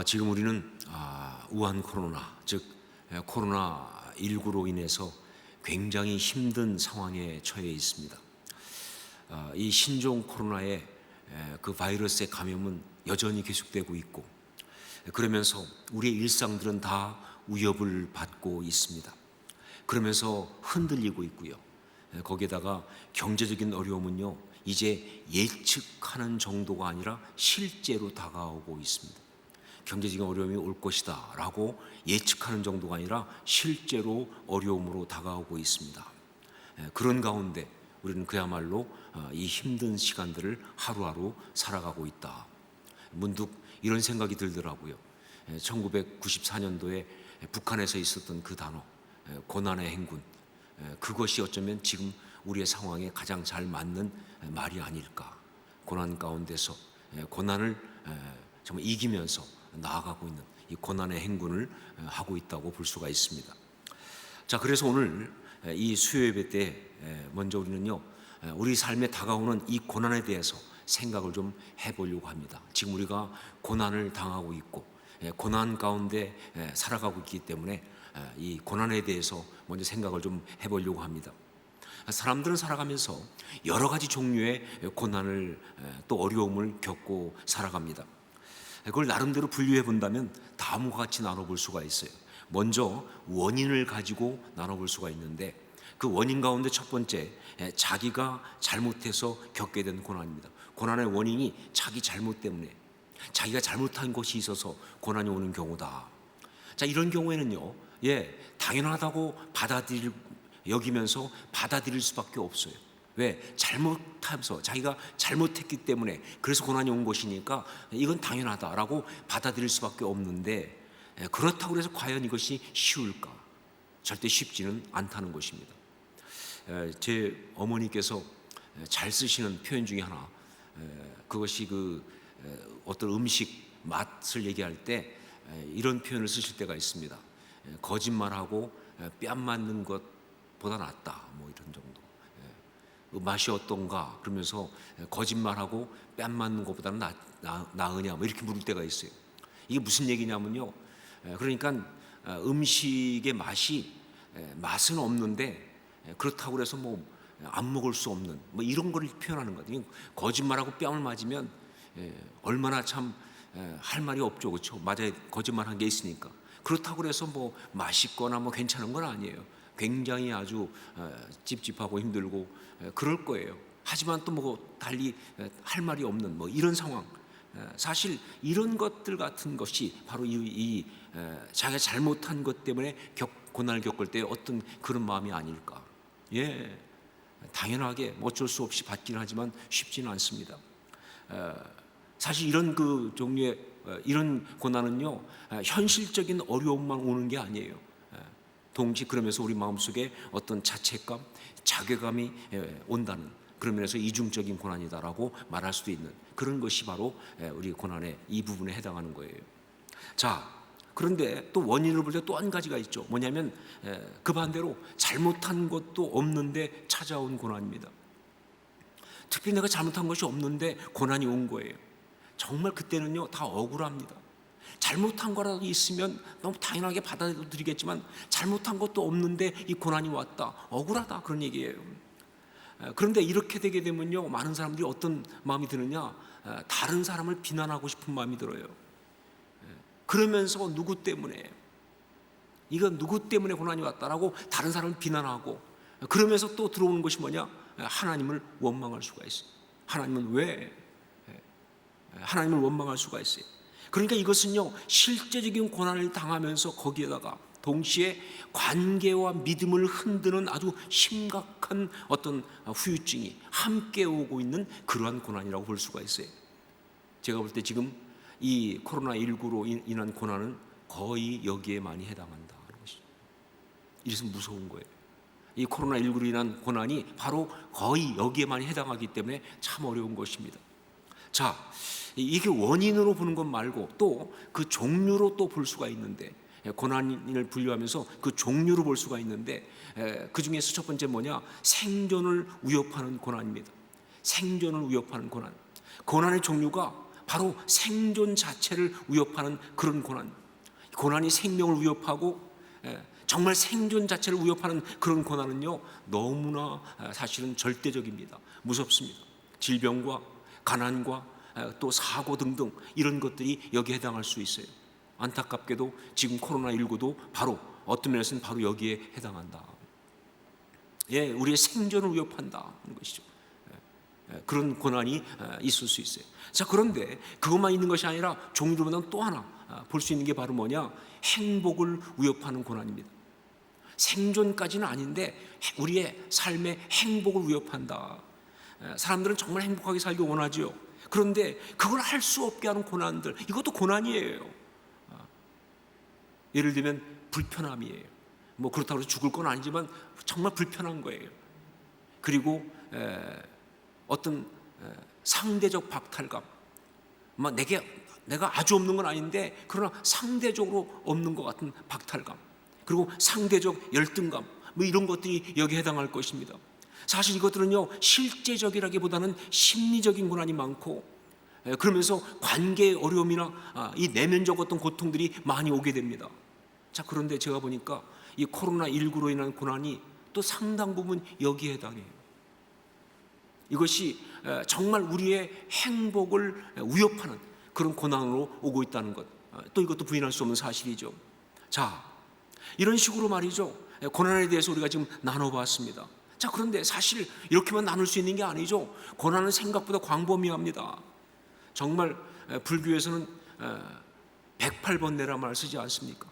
지금 우리는 우한 코로나, 즉 코로나19로 인해서 굉장히 힘든 상황에 처해 있습니다. 이 신종 코로나의 그 바이러스의 감염은 여전히 계속되고 있고, 그러면서 우리의 일상들은 다 위협을 받고 있습니다. 그러면서 흔들리고 있고요. 거기에다가 경제적인 어려움은요, 이제 예측하는 정도가 아니라 실제로 다가오고 있습니다. 경제적인 어려움이 올 것이다 라고 예측하는 정도가 아니라 실제로 어려움으로 다가오고 있습니다. 그런 가운데 우리는 그야말로 이 힘든 시간들을 하루하루 살아가고 있다. 문득 이런 생각이 들더라고요. 1994년도에 북한에서 있었던 그 단어, 고난의 행군, 그것이 어쩌면 지금 우리의 상황에 가장 잘 맞는 말이 아닐까. 고난 가운데서 고난을 정말 이기면서 나아가고 있는 이 고난의 행군을 하고 있다고 볼 수가 있습니다. 자, 그래서 오늘 이 수요예배 때 먼저 우리는요, 우리 삶에 다가오는 이 고난에 대해서 생각을 좀 해보려고 합니다. 지금 우리가 고난을 당하고 있고 고난 가운데 살아가고 있기 때문에 이 고난에 대해서 먼저 생각을 좀 해보려고 합니다. 사람들은 살아가면서 여러 가지 종류의 고난을 또 어려움을 겪고 살아갑니다. 그걸 나름대로 분류해 본다면 다음과 같이 나눠볼 수가 있어요. 먼저 원인을 가지고 나눠볼 수가 있는데, 그 원인 가운데 첫 번째, 자기가 잘못해서 겪게 된 고난입니다. 고난의 원인이 자기 잘못 때문에, 자기가 잘못한 것이 있어서 고난이 오는 경우다. 자, 이런 경우에는요, 당연하다고 여기면서 받아들일 수밖에 없어요. 왜? 잘못하면서 자기가 잘못했기 때문에, 그래서 고난이 온 것이니까 이건 당연하다라고 받아들일 수밖에 없는데, 그렇다고 해서 과연 이것이 쉬울까? 절대 쉽지는 않다는 것입니다. 제 어머니께서 잘 쓰시는 표현 중에 하나, 그것이 어떤 음식 맛을 얘기할 때 이런 표현을 쓰실 때가 있습니다. 거짓말하고 뺨 맞는 것보다 낫다, 뭐 이런 정도. 맛이 어떤가 그러면서 거짓말하고 뺨 맞는 것보다는 나으냐, 뭐 이렇게 물을 때가 있어요. 이게 무슨 얘기냐면요, 그러니까 음식의 맛은 없는데 그렇다고 해서 뭐 안 먹을 수 없는 뭐 이런 걸 표현하는 거거든요. 거짓말하고 뺨을 맞으면 얼마나 참 할 말이 없죠, 그렇죠? 맞아요, 거짓말한 게 있으니까. 그렇다고 해서 뭐 맛있거나 뭐 괜찮은 건 아니에요. 굉장히 아주 찝찝하고 힘들고 그럴 거예요. 하지만 또 뭐 달리 할 말이 없는 뭐 이런 상황. 사실 이런 것들 같은 것이 바로 자기가 잘못한 것 때문에 고난을 겪을 때 어떤 그런 마음이 아닐까. 당연하게 어쩔 수 없이 받기는 하지만 쉽지는 않습니다. 사실 이런 종류의 이런 고난은요, 현실적인 어려움만 오는 게 아니에요. 동시에 그러면서 우리 마음속에 어떤 자책감, 자괴감이 온다는, 그런 면에서 이중적인 고난이다라고 말할 수도 있는 그런 것이 바로 우리 고난의 이 부분에 해당하는 거예요. 자, 그런데 또 원인을 볼 때 또 한 가지가 있죠. 뭐냐면 그 반대로 잘못한 것도 없는데 찾아온 고난입니다. 특별히 내가 잘못한 것이 없는데 고난이 온 거예요. 정말 그때는요, 다 억울합니다. 잘못한 거라도 있으면 너무 당연하게 받아들이겠지만 잘못한 것도 없는데 이 고난이 왔다, 억울하다, 그런 얘기예요. 그런데 이렇게 되게 되면요, 많은 사람들이 어떤 마음이 드느냐, 다른 사람을 비난하고 싶은 마음이 들어요. 그러면서 누구 때문에, 이건 누구 때문에 고난이 왔다라고 다른 사람을 비난하고, 그러면서 또 들어오는 것이 뭐냐, 하나님을 원망할 수가 있어요. 하나님은 왜? 하나님을 원망할 수가 있어요. 그러니까 이것은요, 실제적인 고난을 당하면서 거기에다가 동시에 관계와 믿음을 흔드는 아주 심각한 어떤 후유증이 함께 오고 있는 그러한 고난이라고 볼 수가 있어요. 제가 볼 때 지금 이 코로나19로 인한 고난은 거의 여기에 많이 해당한다 하는 것이죠. 이래서 무서운 거예요. 이 코로나19로 인한 고난이 바로 거의 여기에 많이 해당하기 때문에 참 어려운 것입니다. 자, 이게 원인으로 보는 것 말고 또 그 종류로 또 볼 수가 있는데, 고난을 분류하면서 그 종류로 볼 수가 있는데, 그 중에서 첫 번째 뭐냐, 생존을 위협하는 고난입니다. 생존을 위협하는 고난. 고난의 종류가 바로 생존 자체를 위협하는 그런 고난. 고난이 생명을 위협하고 정말 생존 자체를 위협하는 그런 고난은요, 너무나 사실은 절대적입니다. 무섭습니다. 질병과 가난과 또 사고 등등 이런 것들이 여기에 해당할 수 있어요. 안타깝게도 지금 코로나19도 바로 어떤 면에서는 바로 여기에 해당한다. 예, 우리의 생존을 위협한다는 것이죠. 그런 고난이 있을 수 있어요. 자, 그런데 그것만 있는 것이 아니라 종류로는 또 하나 볼 수 있는 게 바로 뭐냐? 행복을 위협하는 고난입니다. 생존까지는 아닌데 우리의 삶의 행복을 위협한다. 사람들은 정말 행복하게 살기 원하지요. 그런데 그걸 할 수 없게 하는 고난들, 이것도 고난이에요. 예를 들면 불편함이에요. 뭐 그렇다고 해서 죽을 건 아니지만 정말 불편한 거예요. 그리고 어떤 상대적 박탈감, 내가 아주 없는 건 아닌데 그러나 상대적으로 없는 것 같은 박탈감, 그리고 상대적 열등감, 뭐 이런 것들이 여기에 해당할 것입니다. 사실 이것들은요, 실제적이라기보다는 심리적인 고난이 많고, 그러면서 관계의 어려움이나 이 내면적 어떤 고통들이 많이 오게 됩니다. 자, 그런데 제가 보니까 이 코로나19로 인한 고난이 또 상당 부분 여기에 해당해요. 이것이 정말 우리의 행복을 위협하는 그런 고난으로 오고 있다는 것, 또 이것도 부인할 수 없는 사실이죠. 자, 이런 식으로 말이죠, 고난에 대해서 우리가 지금 나눠봤습니다. 자, 그런데 사실 이렇게만 나눌 수 있는 게 아니죠. 고난은 생각보다 광범위합니다. 정말 불교에서는 108번뇌란 말을 쓰지 않습니까?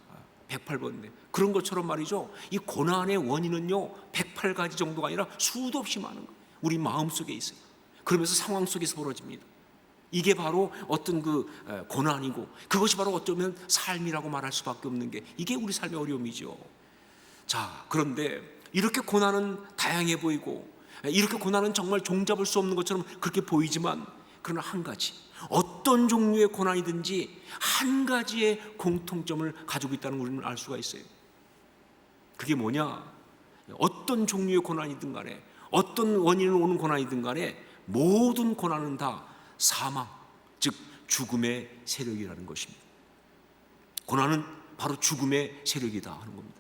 108번뇌. 그런 것처럼 말이죠, 이 고난의 원인은요 108가지 정도가 아니라 수도 없이 많은 거예요. 우리 마음속에 있어요. 그러면서 상황 속에서 벌어집니다. 이게 바로 어떤 그 고난이고, 그것이 바로 어쩌면 삶이라고 말할 수밖에 없는 게, 이게 우리 삶의 어려움이죠. 자, 그런데 이렇게 고난은 다양해 보이고, 이렇게 고난은 정말 종잡을 수 없는 것처럼 그렇게 보이지만, 그러나 한 가지, 어떤 종류의 고난이든지 한 가지의 공통점을 가지고 있다는 걸 우리는 알 수가 있어요. 그게 뭐냐? 어떤 종류의 고난이든 간에, 어떤 원인으로 오는 고난이든 간에 모든 고난은 다 사망, 즉 죽음의 세력이라는 것입니다. 고난은 바로 죽음의 세력이다 하는 겁니다.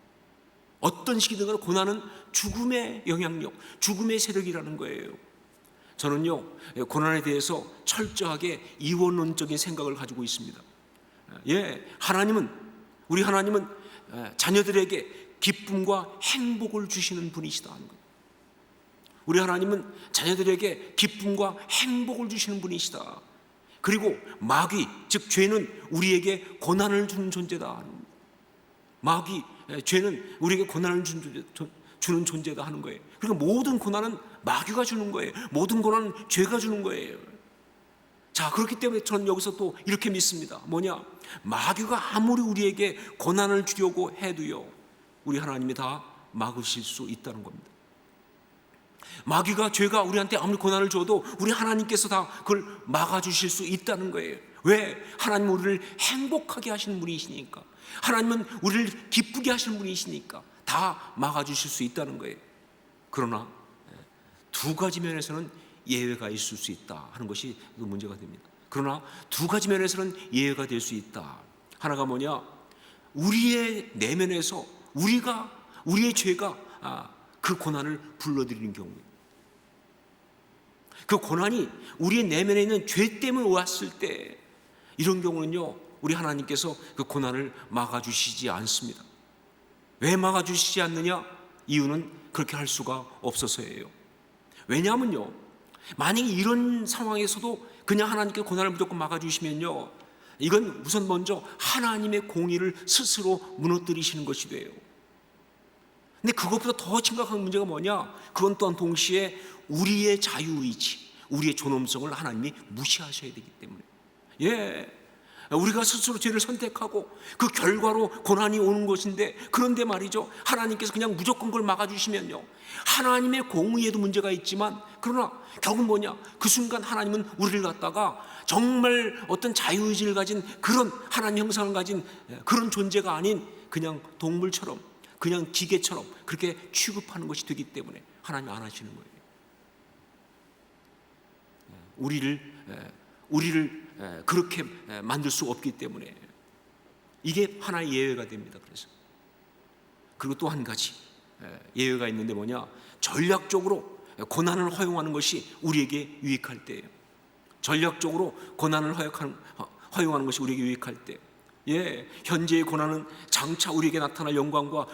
어떤 식이든 간에 고난은 죽음의 영향력, 죽음의 세력이라는 거예요. 저는요, 고난에 대해서 철저하게 이원론적인 생각을 가지고 있습니다. 우리 하나님은 자녀들에게 기쁨과 행복을 주시는 분이시다 하는 거예요. 우리 하나님은 자녀들에게 기쁨과 행복을 주시는 분이시다. 그리고 마귀, 즉 죄는 우리에게 고난을 주는 존재다 하는 겁니다. 죄는 우리에게 고난을 주는 존재다 하는 거예요. 그러니까 모든 고난은 마귀가 주는 거예요. 모든 고난은 죄가 주는 거예요. 자, 그렇기 때문에 저는 여기서 또 이렇게 믿습니다. 뭐냐? 마귀가 아무리 우리에게 고난을 주려고 해도요, 우리 하나님이 다 막으실 수 있다는 겁니다. 마귀가, 죄가 우리한테 아무리 고난을 줘도 우리 하나님께서 다 그걸 막아주실 수 있다는 거예요. 왜? 하나님은 우리를 행복하게 하시는 분이시니까, 하나님은 우리를 기쁘게 하시는 분이시니까 다 막아주실 수 있다는 거예요. 그러나 두 가지 면에서는 예외가 있을 수 있다 하는 것이 문제가 됩니다. 그러나 두 가지 면에서는 예외가 될 수 있다. 하나가 뭐냐? 우리의 내면에서 우리의 죄가 그 고난을 불러들이는 경우입니다. 그 고난이 우리의 내면에 있는 죄 때문에 왔을 때, 이런 경우는요, 우리 하나님께서 그 고난을 막아주시지 않습니다. 왜 막아주시지 않느냐? 이유는 그렇게 할 수가 없어서예요. 왜냐하면요, 만약에 이런 상황에서도 그냥 하나님께 고난을 무조건 막아주시면요, 이건 우선 먼저 하나님의 공의를 스스로 무너뜨리시는 것이 돼요. 근데 그것보다 더 심각한 문제가 뭐냐? 그건 또한 동시에 우리의 자유의지, 우리의 존엄성을 하나님이 무시하셔야 되기 때문에, 우리가 스스로 죄를 선택하고 그 결과로 고난이 오는 것인데, 그런데 말이죠, 하나님께서 그냥 무조건 그걸 막아주시면요, 하나님의 공의에도 문제가 있지만, 그러나 결국 뭐냐? 그 순간 하나님은 우리를 갖다가 정말 어떤 자유의지를 가진 그런 하나님 형상을 가진 그런 존재가 아닌 그냥 동물처럼, 그냥 기계처럼 그렇게 취급하는 것이 되기 때문에 하나님 안 하시는 거예요. 우리를 그렇게 만들 수 없기 때문에 이게 하나의 예외가 됩니다. 그래서 그리고 또 한 가지 예외가 있는데 뭐냐, 전략적으로 고난을 허용하는 것이 우리에게 유익할 때예요. 전략적으로 고난을 허용하는 것이 우리에게 유익할 때, 현재의 고난은 장차 우리에게 나타날 영광과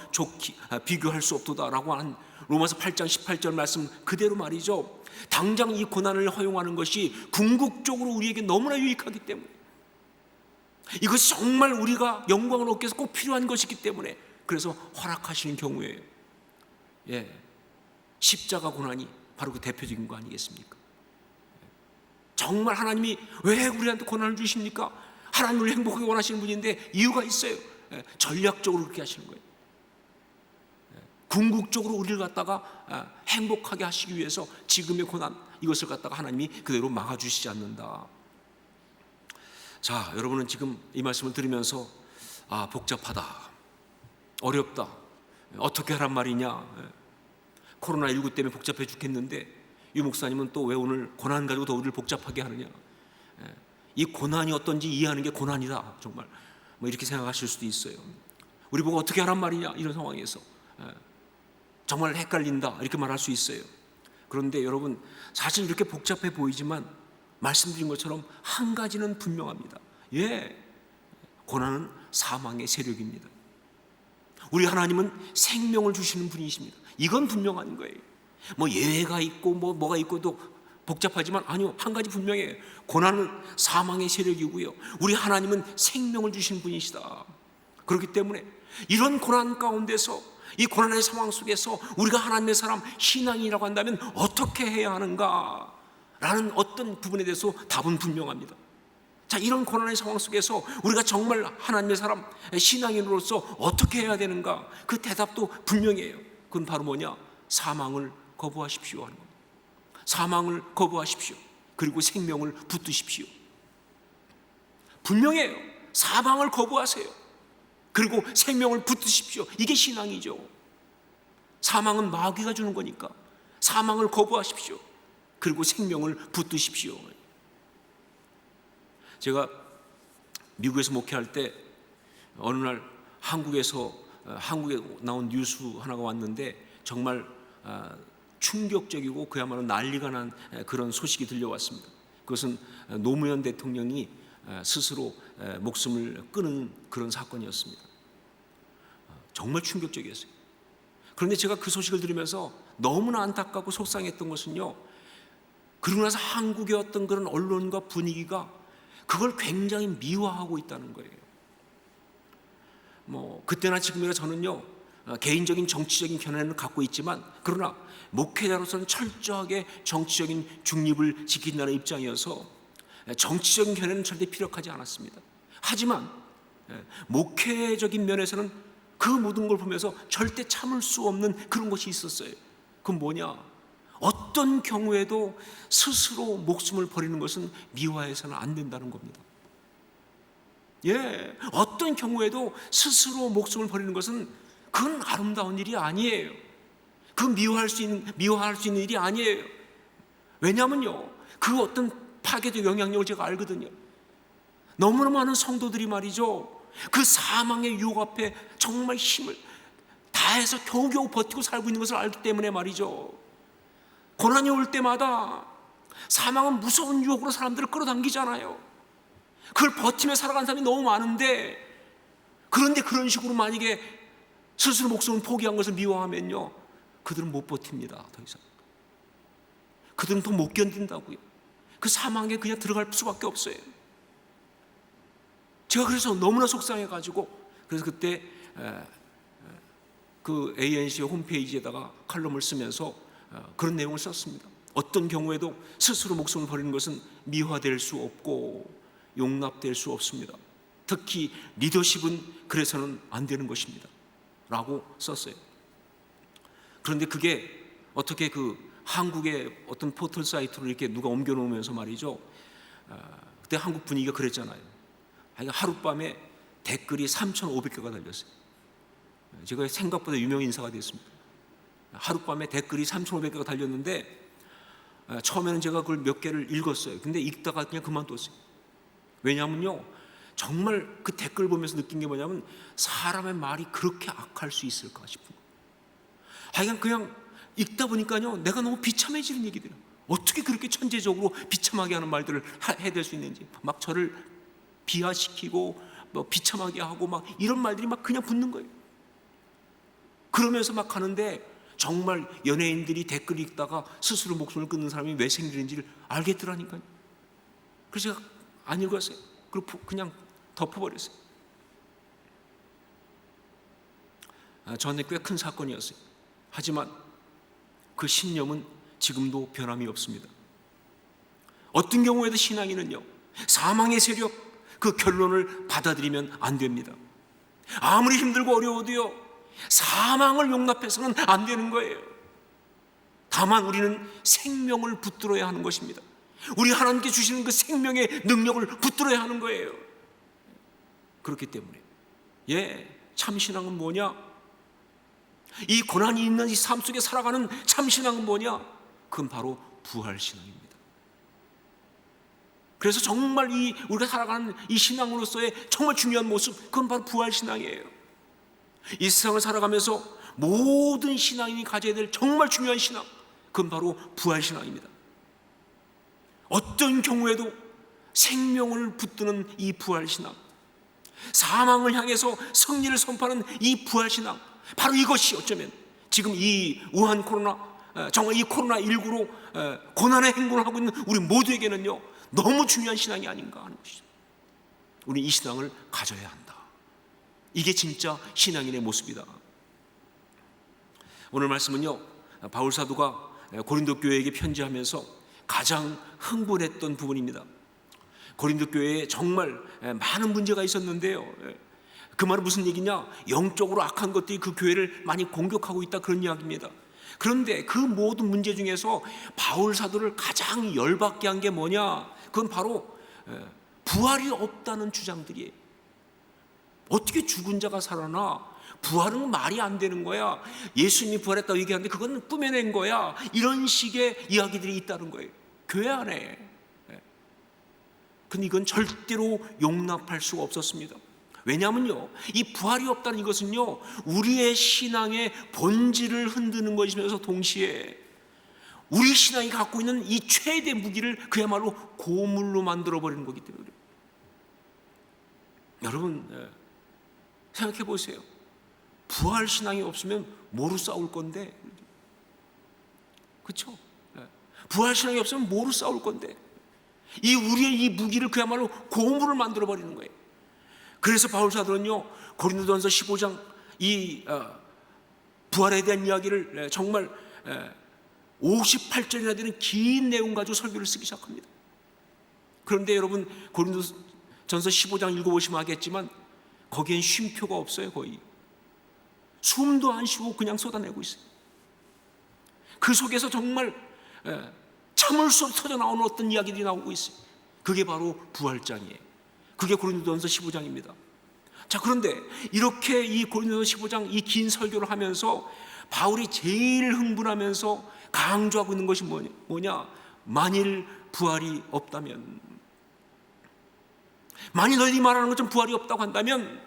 비교할 수 없도다라고 하는 로마서 8장 18절 말씀 그대로 말이죠. 당장 이 고난을 허용하는 것이 궁극적으로 우리에게 너무나 유익하기 때문에, 이것이 정말 우리가 영광을 얻기 위해서 꼭 필요한 것이기 때문에 그래서 허락하시는 경우에요. 십자가 고난이 바로 그 대표적인 거 아니겠습니까? 정말 하나님이 왜 우리한테 고난을 주십니까? 하나님 우리 행복하게 원하시는 분인데 이유가 있어요. 전략적으로 그렇게 하시는 거예요. 궁극적으로 우리를 갖다가 행복하게 하시기 위해서 지금의 고난, 이것을 갖다가 하나님이 그대로 막아주시지 않는다. 자, 여러분은 지금 이 말씀을 들으면서 복잡하다, 어렵다, 어떻게 하란 말이냐, 코로나19 때문에 복잡해 죽겠는데 유 목사님은 또 왜 오늘 고난 가지고 더 우리를 복잡하게 하느냐, 이 고난이 어떤지 이해하는 게 고난이다, 정말 이렇게 생각하실 수도 있어요. 우리 보고 어떻게 하란 말이냐, 이런 상황에서 정말 헷갈린다, 이렇게 말할 수 있어요. 그런데 여러분, 사실 이렇게 복잡해 보이지만 말씀드린 것처럼 한 가지는 분명합니다. 고난은 사망의 세력입니다. 우리 하나님은 생명을 주시는 분이십니다. 이건 분명한 거예요. 예외가 있고 뭐가 있고도 복잡하지만 아니요, 한 가지 분명해요. 고난은 사망의 세력이고요, 우리 하나님은 생명을 주시는 분이시다. 그렇기 때문에 이런 고난 가운데서, 이 고난의 상황 속에서 우리가 하나님의 사람, 신앙이라고 한다면 어떻게 해야 하는가 라는 어떤 부분에 대해서 답은 분명합니다. 자, 이런 고난의 상황 속에서 우리가 정말 하나님의 사람, 신앙인으로서 어떻게 해야 되는가, 그 대답도 분명해요. 그건 바로 뭐냐, 사망을 거부하십시오 하는 겁니다. 사망을 거부하십시오. 그리고 생명을 붙드십시오. 분명해요. 사망을 거부하세요. 그리고 생명을 붙드십시오. 이게 신앙이죠. 사망은 마귀가 주는 거니까 사망을 거부하십시오. 그리고 생명을 붙드십시오. 제가 미국에서 목회할 때 어느 날 한국에 나온 뉴스 하나가 왔는데 정말 충격적이고 그야말로 난리가 난 그런 소식이 들려왔습니다. 그것은 노무현 대통령이 스스로 목숨을 끊은 그런 사건이었습니다. 정말 충격적이었어요. 그런데 제가 그 소식을 들으면서 너무나 안타깝고 속상했던 것은요, 그러고 나서 한국의 어떤 그런 언론과 분위기가 그걸 굉장히 미화하고 있다는 거예요. 그때나 지금이나 저는요, 개인적인 정치적인 견해를 갖고 있지만, 그러나 목회자로서는 철저하게 정치적인 중립을 지킨다는 입장이어서 정치적인 견해는 절대 피력하지 않았습니다. 하지만 목회적인 면에서는 그 모든 걸 보면서 절대 참을 수 없는 그런 것이 있었어요. 그건 뭐냐, 어떤 경우에도 스스로 목숨을 버리는 것은 미화해서는 안 된다는 겁니다. 어떤 경우에도 스스로 목숨을 버리는 것은 그건 아름다운 일이 아니에요. 그건 미워할 수 있는 일이 아니에요. 왜냐하면요, 그 어떤 파괴적 영향력을 제가 알거든요. 너무나 많은 성도들이 말이죠, 그 사망의 유혹 앞에 정말 힘을 다해서 겨우겨우 버티고 살고 있는 것을 알기 때문에 말이죠, 고난이 올 때마다 사망은 무서운 유혹으로 사람들을 끌어당기잖아요. 그걸 버티며 살아가는 사람이 너무 많은데, 그런데 그런 식으로 만약에 스스로 목숨을 포기한 것을 미워하면요, 그들은 못 버팁니다. 더 이상 그들은 더 못 견딘다고요. 그 사망에 그냥 들어갈 수밖에 없어요. 제가 그래서 너무나 속상해가지고, 그래서 그때 그 ANC 홈페이지에다가 칼럼을 쓰면서 그런 내용을 썼습니다. 어떤 경우에도 스스로 목숨을 버리는 것은 미화될 수 없고 용납될 수 없습니다. 특히 리더십은 그래서는 안 되는 것입니다 라고 썼어요. 그런데 그게 어떻게 그 한국의 어떤 포털 사이트로 이렇게 누가 옮겨놓으면서 말이죠, 그때 한국 분위기가 그랬잖아요. 하룻밤에 댓글이 3,500개가 달렸어요. 제가 생각보다 유명 인사가 됐습니다. 하룻밤에 댓글이 3,500개가 달렸는데 처음에는 제가 그걸 몇 개를 읽었어요. 근데 읽다가 그냥 그만뒀어요. 왜냐하면요, 정말 그 댓글 보면서 느낀 게 뭐냐면 사람의 말이 그렇게 악할 수 있을까 싶은 거예요. 하여간 그냥 읽다 보니까요, 내가 너무 비참해지는 얘기들이에요. 어떻게 그렇게 천재적으로 비참하게 하는 말들을 해댈 수 있는지, 막 저를 비하시키고 뭐 비참하게 하고 막 이런 말들이 막 그냥 붙는 거예요. 그러면서 막 하는데 정말 연예인들이 댓글 읽다가 스스로 목숨을 끊는 사람이 왜 생기는지를 알겠더라니까요. 그래서 제가 안 읽었어요. 그리고 그냥 덮어버렸어요. 저한테 꽤 큰 사건이었어요. 하지만 그 신념은 지금도 변함이 없습니다. 어떤 경우에도 신앙인은요, 사망의 세력, 그 결론을 받아들이면 안 됩니다. 아무리 힘들고 어려워도요, 사망을 용납해서는 안 되는 거예요. 다만 우리는 생명을 붙들어야 하는 것입니다. 우리 하나님께 주시는 그 생명의 능력을 붙들어야 하는 거예요. 그렇기 때문에 참신앙은 뭐냐? 이 고난이 있는 이 삶 속에 살아가는 참신앙은 뭐냐? 그건 바로 부활신앙입니다. 그래서 정말 우리가 살아가는 이 신앙으로서의 정말 중요한 모습, 그건 바로 부활신앙이에요. 이 세상을 살아가면서 모든 신앙인이 가져야 될 정말 중요한 신앙, 그건 바로 부활신앙입니다. 어떤 경우에도 생명을 붙드는 이 부활신앙, 사망을 향해서 승리를 선포하는 이 부활신앙, 바로 이것이 어쩌면 지금 이 우한 정말 이 코로나19로 고난의 행군을 하고 있는 우리 모두에게는요, 너무 중요한 신앙이 아닌가 하는 것이죠. 우리 이 신앙을 가져야 한다. 이게 진짜 신앙인의 모습이다. 오늘 말씀은요, 바울 사도가 고린도 교회에게 편지하면서 가장 흥분했던 부분입니다. 고린도 교회에 정말 많은 문제가 있었는데요, 그 말은 무슨 얘기냐? 영적으로 악한 것들이 그 교회를 많이 공격하고 있다, 그런 이야기입니다. 그런데 그 모든 문제 중에서 바울 사도를 가장 열받게 한 게 뭐냐? 그건 바로 부활이 없다는 주장들이에요. 어떻게 죽은 자가 살아나? 부활은 말이 안 되는 거야. 예수님이 부활했다고 얘기하는데 그건 꾸며낸 거야. 이런 식의 이야기들이 있다는 거예요, 교회 안에. 근데 이건 절대로 용납할 수가 없었습니다. 왜냐하면요, 이 부활이 없다는 이것은요, 우리의 신앙의 본질을 흔드는 것이면서 동시에 우리 신앙이 갖고 있는 이 최대 무기를 그야말로 고물로 만들어버리는 거기 때문에 그래요. 여러분, 생각해 보세요. 부활 신앙이 없으면 뭐로 싸울 건데? 그렇죠? 부활 신앙이 없으면 뭐로 싸울 건데? 우리의 이 무기를 그야말로 고물을 만들어버리는 거예요. 그래서 바울 사도는요, 고린도전서 15장 이 부활에 대한 이야기를 정말 58절이나 되는 긴 내용 가지고 설교를 쓰기 시작합니다. 그런데 여러분, 고린도전서 15장 읽어보시면 알겠지만 거기엔 쉼표가 없어요. 거의 숨도 안 쉬고 그냥 쏟아내고 있어요. 그 속에서 정말 참을 수 없이 터져나오는 어떤 이야기들이 나오고 있어요. 그게 바로 부활장이에요. 그게 고린도전서 15장입니다. 자, 그런데 이렇게 이 고린도전서 15장 이 긴 설교를 하면서 바울이 제일 흥분하면서 강조하고 있는 것이 뭐냐? 만일 부활이 없다면, 만일 너희들이 말하는 것처럼 부활이 없다고 한다면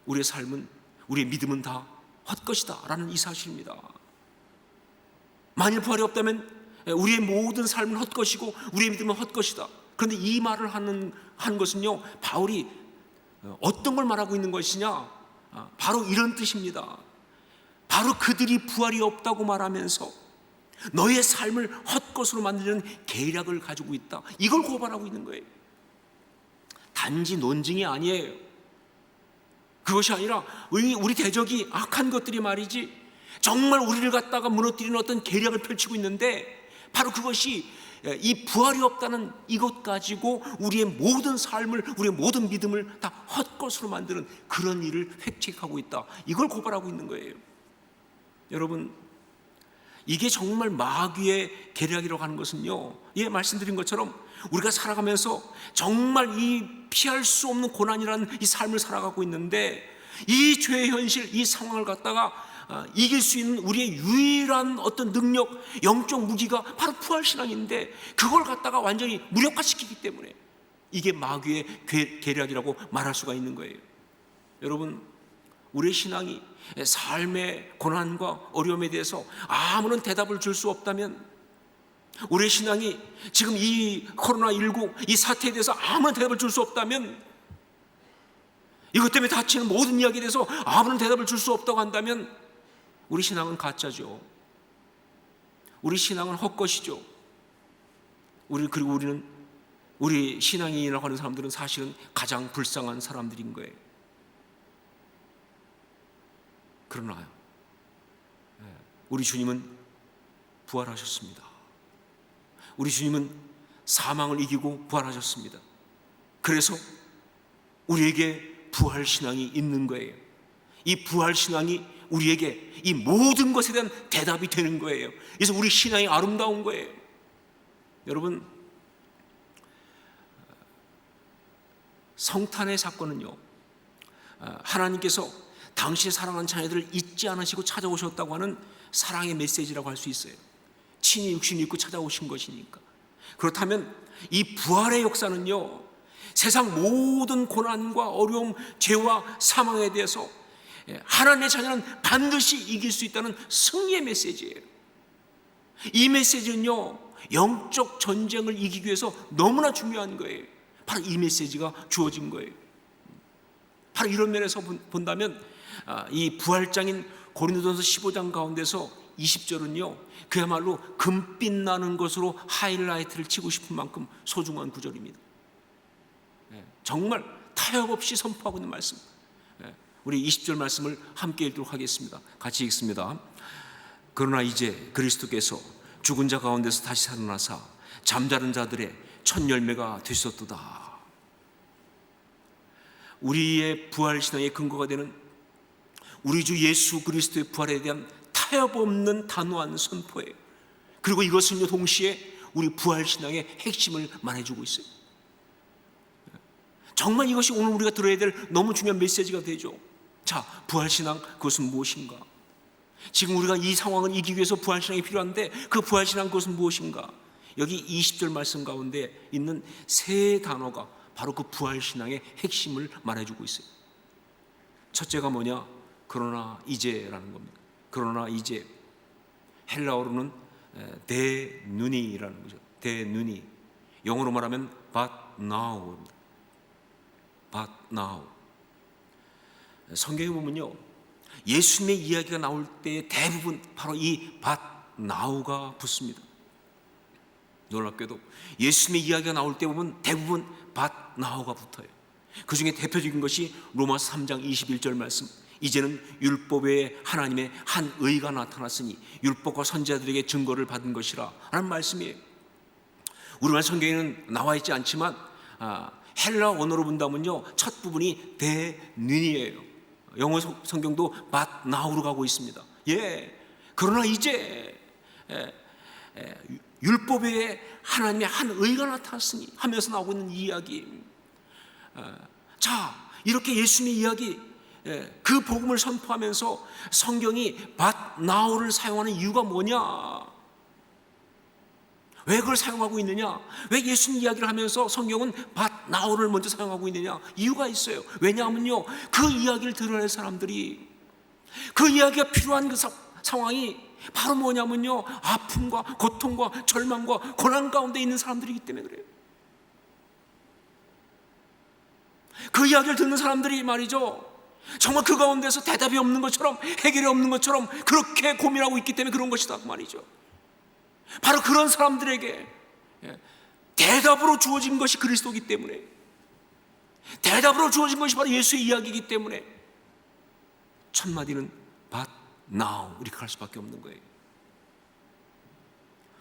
우리의 삶은, 우리의 믿음은 다 헛것이다 라는 이 사실입니다. 만일 부활이 없다면 우리의 모든 삶은 헛것이고 우리의 믿음은 헛것이다. 그런데 이 말을 한 것은요, 바울이 어떤 걸 말하고 있는 것이냐? 바로 이런 뜻입니다. 바로 그들이 부활이 없다고 말하면서 너의 삶을 헛것으로 만드는 계략을 가지고 있다, 이걸 고발하고 있는 거예요. 단지 논증이 아니에요. 그것이 아니라 우리 대적이 악한 것들이 말이지, 정말 우리를 갖다가 무너뜨리는 어떤 계략을 펼치고 있는데, 바로 그것이 이 부활이 없다는 이것 가지고 우리의 모든 삶을, 우리의 모든 믿음을 다 헛것으로 만드는 그런 일을 획책하고 있다, 이걸 고발하고 있는 거예요. 여러분, 이게 정말 마귀의 계략이라고 하는 것은요, 말씀드린 것처럼 우리가 살아가면서 정말 이 피할 수 없는 고난이라는 이 삶을 살아가고 있는데, 이 죄의 현실, 이 상황을 갖다가 이길 수 있는 우리의 유일한 어떤 능력, 영적 무기가 바로 부활신앙인데, 그걸 갖다가 완전히 무력화시키기 때문에 이게 마귀의 계략이라고 말할 수가 있는 거예요. 여러분, 우리의 신앙이 삶의 고난과 어려움에 대해서 아무런 대답을 줄 수 없다면, 우리의 신앙이 지금 이 코로나19 이 사태에 대해서 아무런 대답을 줄 수 없다면, 이것 때문에 다치는 모든 이야기에 대해서 아무런 대답을 줄 수 없다고 한다면 우리 신앙은 가짜죠. 우리 신앙은 헛것이죠. 그리고 우리 신앙인이라고 하는 사람들은 사실은 가장 불쌍한 사람들인 거예요. 그러나요, 우리 주님은 부활하셨습니다. 우리 주님은 사망을 이기고 부활하셨습니다. 그래서 우리에게 부활신앙이 있는 거예요. 이 부활신앙이 우리에게 이 모든 것에 대한 대답이 되는 거예요. 그래서 우리 신앙이 아름다운 거예요. 여러분, 성탄의 사건은요, 하나님께서 당신의 사랑하는 자녀들을 잊지 않으시고 찾아오셨다고 하는 사랑의 메시지라고 할 수 있어요. 친히 육신을 입고 찾아오신 것이니까. 그렇다면 이 부활의 역사는요, 세상 모든 고난과 어려움, 죄와 사망에 대해서 하나님의 자녀는 반드시 이길 수 있다는 승리의 메시지예요. 이 메시지는요, 영적 전쟁을 이기기 위해서 너무나 중요한 거예요. 바로 이 메시지가 주어진 거예요. 바로 이런 면에서 본다면 이 부활장인 고린도전서 15장 가운데서 20절은요, 그야말로 금빛 나는 것으로 하이라이트를 치고 싶은 만큼 소중한 구절입니다. 정말 타협 없이 선포하고 있는 말씀. 우리 20절 말씀을 함께 읽도록 하겠습니다. 같이 읽습니다. 그러나 이제 그리스도께서 죽은 자 가운데서 다시 살아나사 잠자는 자들의 첫 열매가 되셨도다. 우리의 부활 신앙의 근거가 되는 우리 주 예수 그리스도의 부활에 대한 타협 없는 단호한 선포예요. 그리고 이것은요, 동시에 우리 부활 신앙의 핵심을 말해주고 있어요. 정말 이것이 오늘 우리가 들어야 될 너무 중요한 메시지가 되죠. 자, 부활 신앙, 그것은 무엇인가? 지금 우리가 이 상황을 이기기 위해서 부활 신앙이 필요한데, 그 부활 신앙 그것은 무엇인가? 여기 20절 말씀 가운데 있는 세 단어가 바로 그 부활 신앙의 핵심을 말해주고 있어요. 첫째가 뭐냐? 그러나 이제라는 겁니다. 그러나 이제, 헬라어로는 데누니라는 거죠. 데누니, 영어로 말하면 but now입니다. but now. 성경에 보면요, 예수님의 이야기가 나올 때 대부분 바로 이 but now가 붙습니다. 놀랍게도 예수님의 이야기가 나올 때 보면 대부분 but now가 붙어요. 그 중에 대표적인 것이 로마서 3장 21절 말씀. 이제는 율법에 하나님의 한 의가 나타났으니 율법과 선지자들에게 증거를 받은 것이라 라는 말씀이에요. 우리말 성경에는 나와 있지 않지만 헬라 언어로 본다면요, 첫 부분이 데눈이에요. 영어 성경도 but now로 가고 있습니다. 그러나 이제 율법에 하나님의 한 의가 나타났으니 하면서 나오고 있는 이 이야기. 자, 이렇게 예수님의 이야기, 그 복음을 선포하면서 성경이 but now를 사용하는 이유가 뭐냐? 왜 그걸 사용하고 있느냐? 왜 예수님 이야기를 하면서 성경은 but now를 먼저 사용하고 있느냐? 이유가 있어요. 왜냐하면요, 그 이야기를 들어야 할 사람들이, 그 이야기가 필요한 그 상황이 바로 뭐냐면요, 아픔과 고통과 절망과 고난 가운데 있는 사람들이기 때문에 그래요. 그 이야기를 듣는 사람들이 말이죠, 정말 그 가운데서 대답이 없는 것처럼, 해결이 없는 것처럼 그렇게 고민하고 있기 때문에 그런 것이다 그 말이죠. 바로 그런 사람들에게 대답으로 주어진 것이 그리스도이기 때문에, 대답으로 주어진 것이 바로 예수의 이야기이기 때문에 첫 마디는 but now 이렇게 할 수밖에 없는 거예요.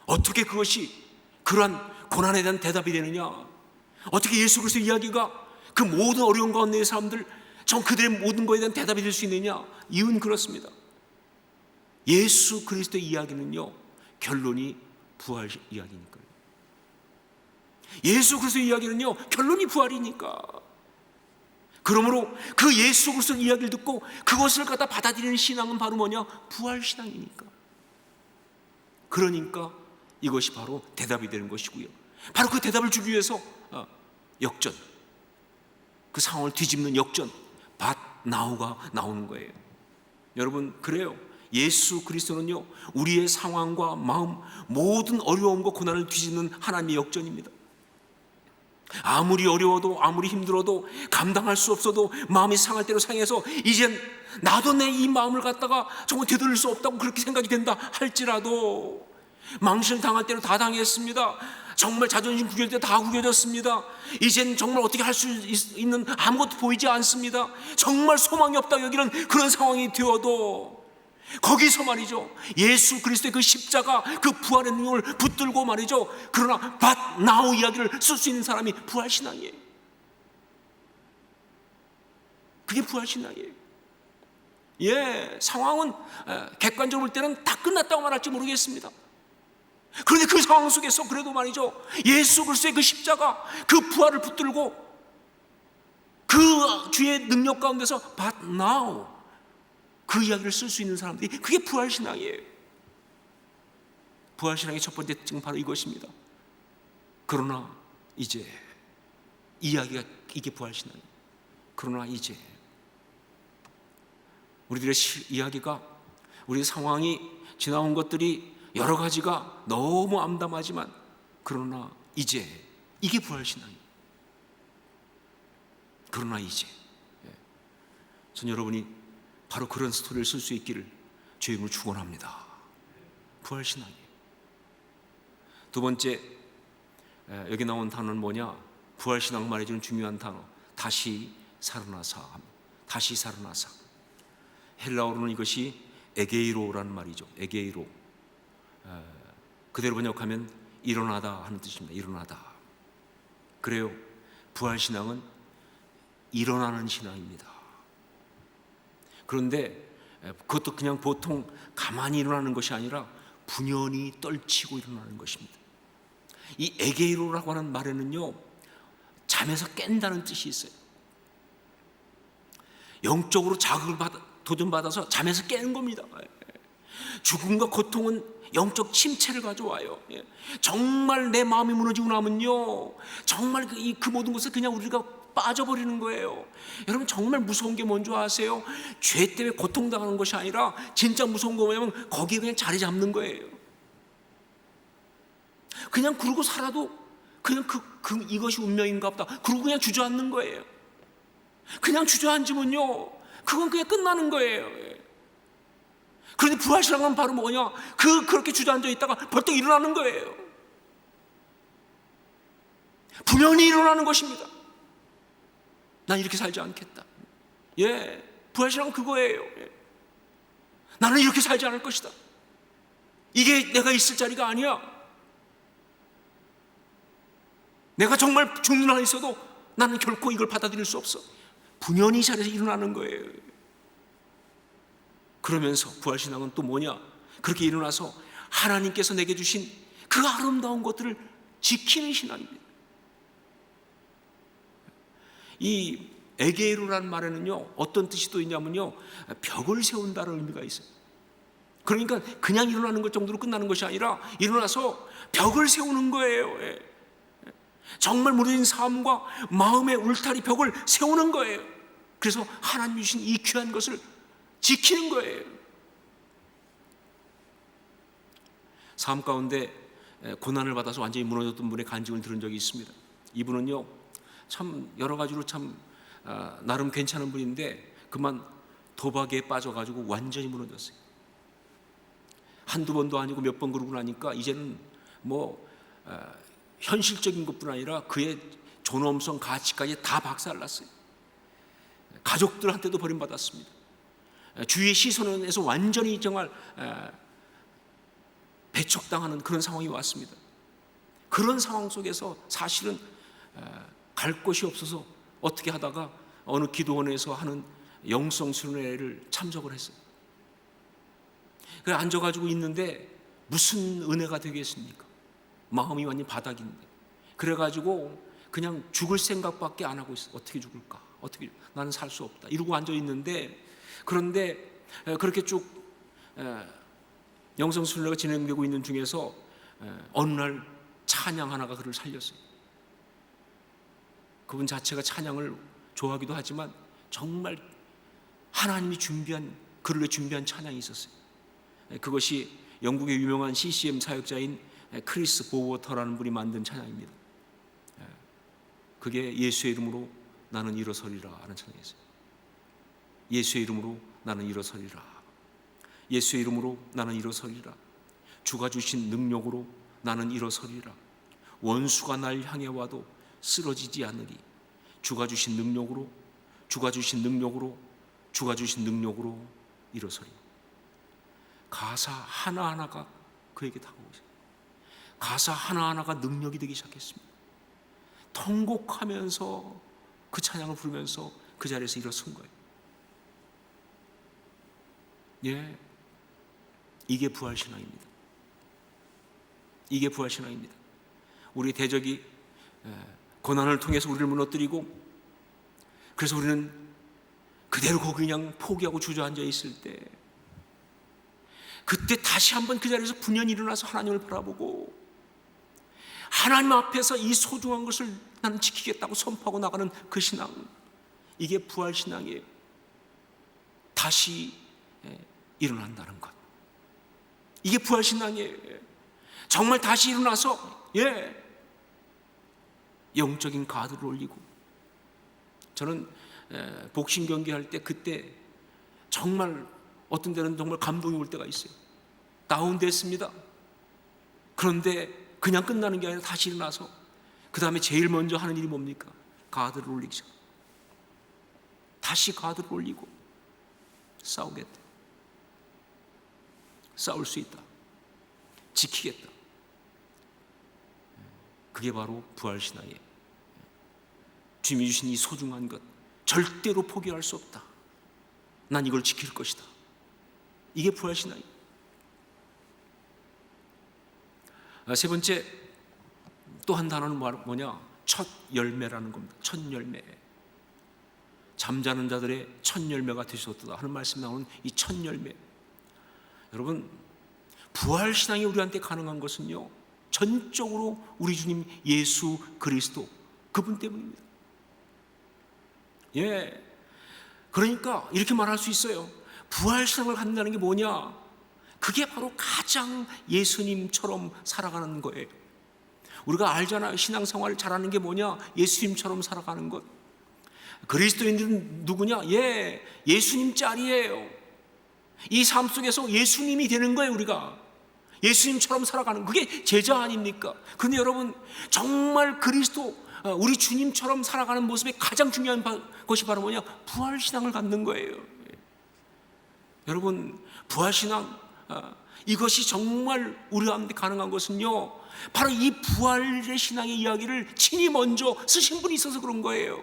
어떻게 그것이 그러한 고난에 대한 대답이 되느냐? 어떻게 예수 그리스도의 이야기가 그 모든 어려운 가운데의 사람들, 전 그들의 모든 것에 대한 대답이 될 수 있느냐? 이유는 그렇습니다. 예수 그리스도의 이야기는요, 결론이 부활 이야기니까요. 예수 그리스도의 이야기는요, 결론이 부활이니까. 그러므로 그 예수 그리스도의 이야기를 듣고 그것을 갖다 받아들이는 신앙은 바로 뭐냐? 부활 신앙이니까. 그러니까 이것이 바로 대답이 되는 것이고요. 바로 그 대답을 주기 위해서 역전, 그 상황을 뒤집는 역전, but now가 나오는 거예요. 여러분, 그래요. 예수 그리스도는요, 우리의 상황과 마음, 모든 어려움과 고난을 뒤집는 하나님의 역전입니다. 아무리 어려워도, 아무리 힘들어도, 감당할 수 없어도, 마음이 상할 대로 상해서 이젠 나도 내 이 마음을 갖다가 정말 되돌릴 수 없다고 그렇게 생각이 된다 할지라도, 망신을 당할 대로 다 당했습니다. 정말 자존심 구겨질 때 다 구겨졌습니다. 이젠 정말 어떻게 할 수 있는 아무것도 보이지 않습니다. 정말 소망이 없다 여기는 그런 상황이 되어도, 거기서 말이죠, 예수 그리스도의 그 십자가, 그 부활의 능력을 붙들고 말이죠, 그러나 but now 이야기를 쓸 수 있는 사람이 부활신앙이에요. 그게 부활신앙이에요. 예, 상황은 객관적으로 볼 때는 다 끝났다고 말할지 모르겠습니다. 그런데 그 상황 속에서 그래도 말이죠, 예수 그리스도의 그 십자가, 그 부활을 붙들고 그 주의 능력 가운데서 but now 그 이야기를 쓸 수 있는 사람들이, 그게 부활신앙이에요. 부활신앙의 첫 번째 특징은 바로 이것입니다. 그러나 이제, 이야기가 이게 부활신앙이에요. 그러나 이제 우리들의 이야기가, 우리 상황이 지나온 것들이 여러 가지가 너무 암담하지만, 그러나 이제, 이게 부활신앙이에요. 그러나 이제, 전 여러분이 바로 그런 스토리를 쓸 수 있기를 주의 이름으로 축원합니다. 부활신앙이에요. 두 번째, 여기 나온 단어는 뭐냐? 부활신앙 말해주는 중요한 단어, 다시 살아나사. 다시 살아나사. 헬라어로는 이것이 에게이로라는 말이죠. 에게이로. 그대로 번역하면 일어나다 하는 뜻입니다. 일어나다. 그래요. 부활신앙은 일어나는 신앙입니다. 그런데 그것도 그냥 보통 가만히 일어나는 것이 아니라 분연히 떨치고 일어나는 것입니다. 이 에게이로라고 하는 말에는요, 잠에서 깬다는 뜻이 있어요. 영적으로 자극을 도전받아서 잠에서 깨는 겁니다. 죽음과 고통은 영적 침체를 가져와요. 정말 내 마음이 무너지고 나면요, 정말 그 모든 것을 그냥 우리가 빠져버리는 거예요. 여러분, 정말 무서운 게 뭔지 아세요? 죄 때문에 고통당하는 것이 아니라 진짜 무서운 거 뭐냐면 거기에 그냥 자리 잡는 거예요. 그냥 그러고 살아도 그냥 이것이 운명인가 보다, 그러고 그냥 주저앉는 거예요. 그냥 주저앉으면요, 그건 그냥 끝나는 거예요. 그런데 부활신앙은 바로 뭐냐? 그렇게 주저앉아 있다가 벌떡 일어나는 거예요. 분명히 일어나는 것입니다. 난 이렇게 살지 않겠다. 예, 부활신앙은 그거예요. 나는 이렇게 살지 않을 것이다. 이게 내가 있을 자리가 아니야. 내가 정말 죽는 한이 있어도 나는 결코 이걸 받아들일 수 없어. 분연히 이 자리에서 일어나는 거예요. 그러면서 부활신앙은 또 뭐냐? 그렇게 일어나서 하나님께서 내게 주신 그 아름다운 것들을 지키는 신앙입니다. 이 에게이로라는 말에는요, 어떤 뜻이 또 있냐면요, 벽을 세운다는 의미가 있어요. 그러니까 그냥 일어나는 것 정도로 끝나는 것이 아니라 일어나서 벽을 세우는 거예요. 정말 무너진 삶과 마음의 울타리 벽을 세우는 거예요. 그래서 하나님 주신 이 귀한 것을 지키는 거예요. 삶 가운데 고난을 받아서 완전히 무너졌던 분의 간증을 들은 적이 있습니다. 이분은요, 참 여러 가지로 참 나름 괜찮은 분인데 그만 도박에 빠져가지고 완전히 무너졌어요. 한두 번도 아니고 몇 번 그러고 나니까 이제는 현실적인 것뿐 아니라 그의 존엄성, 가치까지 다 박살났어요. 가족들한테도 버림받았습니다. 주위의 시선에서 완전히 정말 배척당하는 그런 상황이 왔습니다. 그런 상황 속에서 사실은 갈 곳이 없어서 어떻게 하다가 어느 기도원에서 하는 영성순례를 참석을 했어요. 그래 앉아가지고 있는데 무슨 은혜가 되겠습니까? 마음이 완전히 바닥인데. 그래가지고 그냥 죽을 생각밖에 안 하고 있어. 어떻게 죽을까? 나는 살 수 없다. 이러고 앉아 있는데, 그런데 그렇게 쭉 영성순례가 진행되고 있는 중에서 어느 날 찬양 하나가 그를 살렸어요. 그분 자체가 찬양을 좋아하기도 하지만 정말 하나님이 그를 준비한 찬양이 있었어요. 그것이 영국의 유명한 CCM 사역자인 크리스 보워터라는 분이 만든 찬양입니다. 그게 예수의 이름으로 나는 일어서리라 하는 찬양이었어요. 예수의 이름으로 나는 일어서리라. 예수의 이름으로 나는 일어서리라. 주가 주신 능력으로 나는 일어서리라. 원수가 날 향해 와도 쓰러지지 않으리. 주가 주신 능력으로, 주가 주신 능력으로, 주가 주신 능력으로 일어서리. 가사 하나하나가 그에게 다가오고 있어요. 가사 하나하나가 능력이 되기 시작했습니다. 통곡하면서 그 찬양을 부르면서 그 자리에서 일어선 거예요. 예, 이게 부활신앙입니다. 이게 부활신앙입니다. 우리 대적이 고난을 통해서 우리를 무너뜨리고, 그래서 우리는 그대로 거기 그냥 포기하고 주저앉아 있을 때, 그때 다시 한번 그 자리에서 분연히 일어나서 하나님을 바라보고 하나님 앞에서 이 소중한 것을 나는 지키겠다고 선포하고 나가는 그 신앙, 이게 부활신앙이에요. 다시 일어난다는 것, 이게 부활신앙이에요. 정말 다시 일어나서 영적인 가드를 올리고. 저는 복싱 경기할 때 그때 정말 어떤 데는 정말 감동이 올 때가 있어요. 다운됐습니다. 그런데 그냥 끝나는 게 아니라 다시 일어나서 그 다음에 제일 먼저 하는 일이 뭡니까? 가드를 올리기 시작. 다시 가드를 올리고 싸우겠다. 싸울 수 있다. 지키겠다. 그게 바로 부활신앙이에요. 주님이 주신 이 소중한 것 절대로 포기할 수 없다. 난 이걸 지킬 것이다. 이게 부활신앙이에요. 세 번째, 또 한 단어는 뭐냐? 첫 열매라는 겁니다. 첫 열매. 잠자는 자들의 첫 열매가 되셨도다 하는 말씀이 나오는 이 첫 열매. 여러분, 부활신앙이 우리한테 가능한 것은요, 전적으로 우리 주님 예수 그리스도 그분 때문입니다. 그러니까 이렇게 말할 수 있어요. 부활신앙을 갖는다는 게 뭐냐? 그게 바로 가장 예수님처럼 살아가는 거예요. 우리가 알잖아요. 신앙생활을 잘하는 게 뭐냐? 예수님처럼 살아가는 것. 그리스도인들은 누구냐? 예수님 짤이에요. 이 삶 속에서 예수님이 되는 거예요. 우리가 예수님처럼 살아가는, 그게 제자 아닙니까? 그런데 여러분, 정말 그리스도 우리 주님처럼 살아가는 모습의 가장 중요한 것이 바로 뭐냐? 부활신앙을 갖는 거예요. 여러분, 부활신앙, 이것이 정말 우리한테 가능한 것은요, 바로 이 부활의 신앙의 이야기를 친히 먼저 쓰신 분이 있어서 그런 거예요.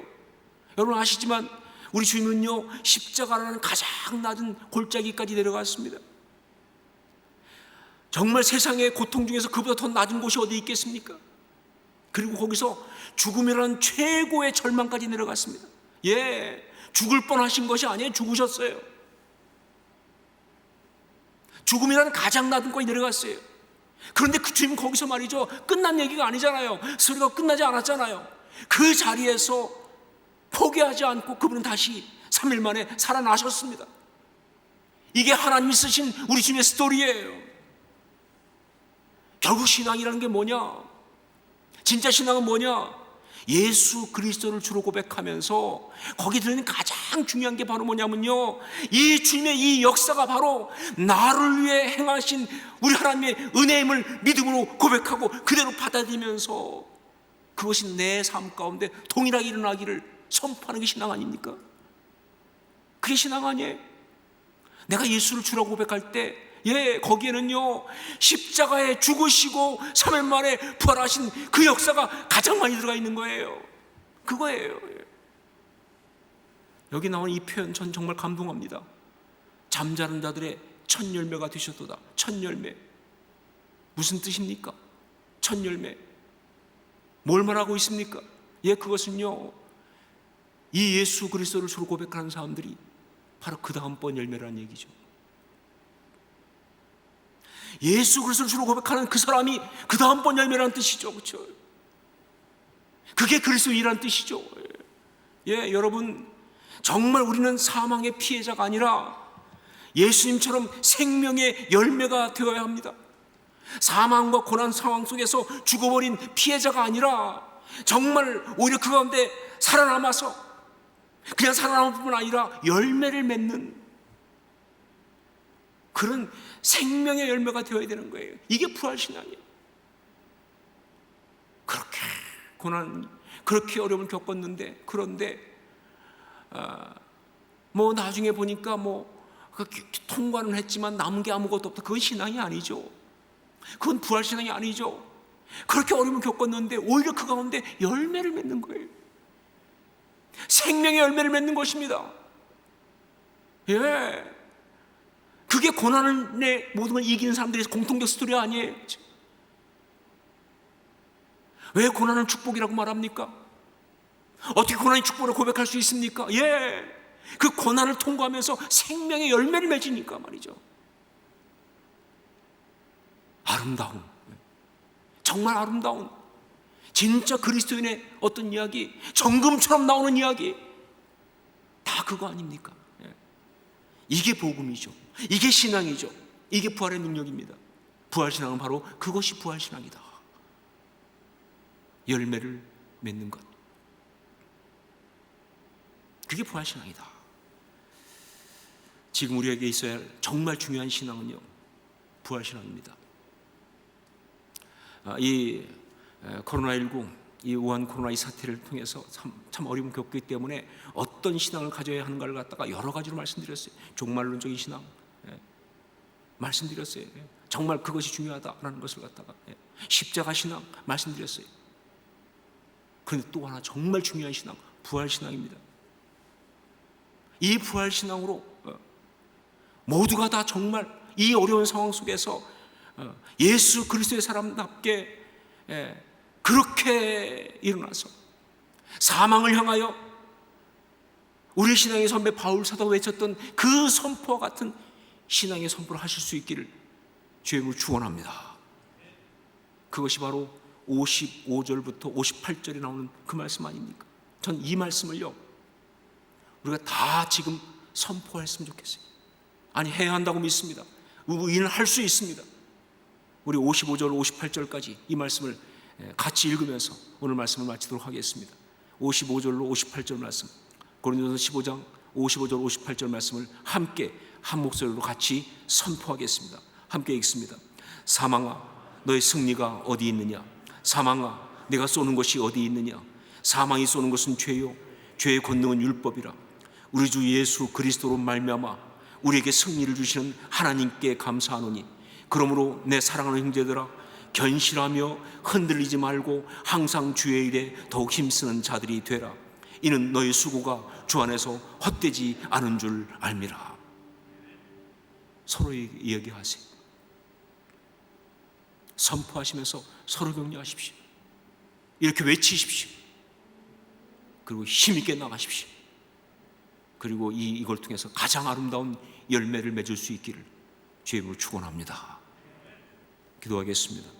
여러분 아시지만 우리 주님은요, 십자가라는 가장 낮은 골짜기까지 내려갔습니다. 정말 세상의 고통 중에서 그보다 더 낮은 곳이 어디 있겠습니까? 그리고 거기서 죽음이라는 최고의 절망까지 내려갔습니다. 죽을 뻔하신 것이 아니에요. 죽으셨어요. 죽음이라는 가장 낮은 곳에 내려갔어요. 그런데 그 주님은 거기서 말이죠, 끝난 얘기가 아니잖아요. 소리가 끝나지 않았잖아요. 그 자리에서 포기하지 않고 그분은 다시 3일 만에 살아나셨습니다. 이게 하나님이 쓰신 우리 주님의 스토리예요. 결국 신앙이라는 게 뭐냐? 진짜 신앙은 뭐냐? 예수 그리스도를 주로 고백하면서 거기 들어있는 가장 중요한 게 바로 뭐냐면요, 이 주님의 이 역사가 바로 나를 위해 행하신 우리 하나님의 은혜임을 믿음으로 고백하고 그대로 받아들이면서 그것이 내 삶 가운데 동일하게 일어나기를 선포하는 게 신앙 아닙니까? 그게 신앙 아니에요? 내가 예수를 주라고 고백할 때 거기에는요, 십자가에 죽으시고 3일 만에 부활하신 그 역사가 가장 많이 들어가 있는 거예요. 그거예요. 여기 나온 이 표현 전 정말 감동합니다. 잠자는 자들의 첫 열매가 되셨도다. 첫 열매, 무슨 뜻입니까? 첫 열매, 뭘 말하고 있습니까? 그것은요, 이 예수 그리스도를 주로 고백하는 사람들이 바로 그 다음번 열매라는 얘기죠. 예수 그리스도를 주로 고백하는 그 사람이 그 다음번 열매라는 뜻이죠. 그렇죠? 그게 그리스도인이란 뜻이죠. 예, 여러분, 정말 우리는 사망의 피해자가 아니라 예수님처럼 생명의 열매가 되어야 합니다. 사망과 고난 상황 속에서 죽어버린 피해자가 아니라 정말 오히려 그 가운데 살아남아서 그냥 살아남을 뿐만 아니라 열매를 맺는 그런 생명의 열매가 되어야 되는 거예요. 이게 부활신앙이에요. 그렇게 고난, 그렇게 어려움을 겪었는데, 그런데 뭐 나중에 보니까 통과는 했지만 남은 게 아무것도 없다. 그건 신앙이 아니죠. 그건 부활신앙이 아니죠. 그렇게 어려움을 겪었는데 오히려 그 가운데 열매를 맺는 거예요. 생명의 열매를 맺는 것입니다. 예, 그게 고난의 모든 걸 이기는 사람들의 공통적 스토리 아니에요? 왜 고난은 축복이라고 말합니까? 어떻게 고난이 축복을 고백할 수 있습니까? 예, 그 고난을 통과하면서 생명의 열매를 맺으니까 말이죠. 아름다운, 정말 아름다운, 진짜 그리스도인의 어떤 이야기, 정금처럼 나오는 이야기, 다 그거 아닙니까? 예. 이게 복음이죠. 이게 신앙이죠. 이게 부활의 능력입니다. 부활신앙은 바로 그것이 부활신앙이다. 열매를 맺는 것, 그게 부활신앙이다. 지금 우리에게 있어야 할 정말 중요한 신앙은요, 부활신앙입니다. 이 코로나19, 이 우한 코로나 이 사태를 통해서 참 어려움을 겪기 때문에 어떤 신앙을 가져야 하는가를 갖다가 여러 가지로 말씀드렸어요. 종말론적인 신앙, 말씀드렸어요. 정말 그것이 중요하다라는 것을 갖다가 십자가 신앙 말씀드렸어요. 그런데 또 하나 정말 중요한 신앙, 부활신앙입니다. 이 부활신앙으로 모두가 다 정말 이 어려운 상황 속에서 예수 그리스도의 사람답게 그렇게 일어나서 사망을 향하여 우리 신앙의 선배 바울 사도가 외쳤던 그 선포와 같은 신앙의 선포를 하실 수 있기를 주의 이름으로 축원합니다. 그것이 바로 55절부터 58절에 나오는 그 말씀 아닙니까? 전 이 말씀을요, 우리가 다 지금 선포했으면 좋겠어요. 아니, 해야 한다고 믿습니다. 우리는 할 수 있습니다. 우리 55절, 58절까지 이 말씀을 같이 읽으면서 오늘 말씀을 마치도록 하겠습니다. 55절로 58절 말씀, 고린도서 15장 55절, 58절 말씀을 함께 한 목소리로 같이 선포하겠습니다. 함께 읽습니다. 사망아, 너의 승리가 어디 있느냐? 사망아, 내가 쏘는 것이 어디 있느냐? 사망이 쏘는 것은 죄요, 죄의 권능은 율법이라. 우리 주 예수 그리스도로 말미암아 우리에게 승리를 주시는 하나님께 감사하노니, 그러므로 내 사랑하는 형제들아, 견실하며 흔들리지 말고 항상 주의 일에 더욱 힘쓰는 자들이 되라. 이는 너의 수고가 주 안에서 헛되지 않은 줄 알미라. 서로 이야기하세요. 선포하시면서 서로 격려하십시오. 이렇게 외치십시오. 그리고 힘있게 나가십시오. 그리고 이걸 통해서 가장 아름다운 열매를 맺을 수 있기를 주의 이름으로 축원합니다. 기도하겠습니다.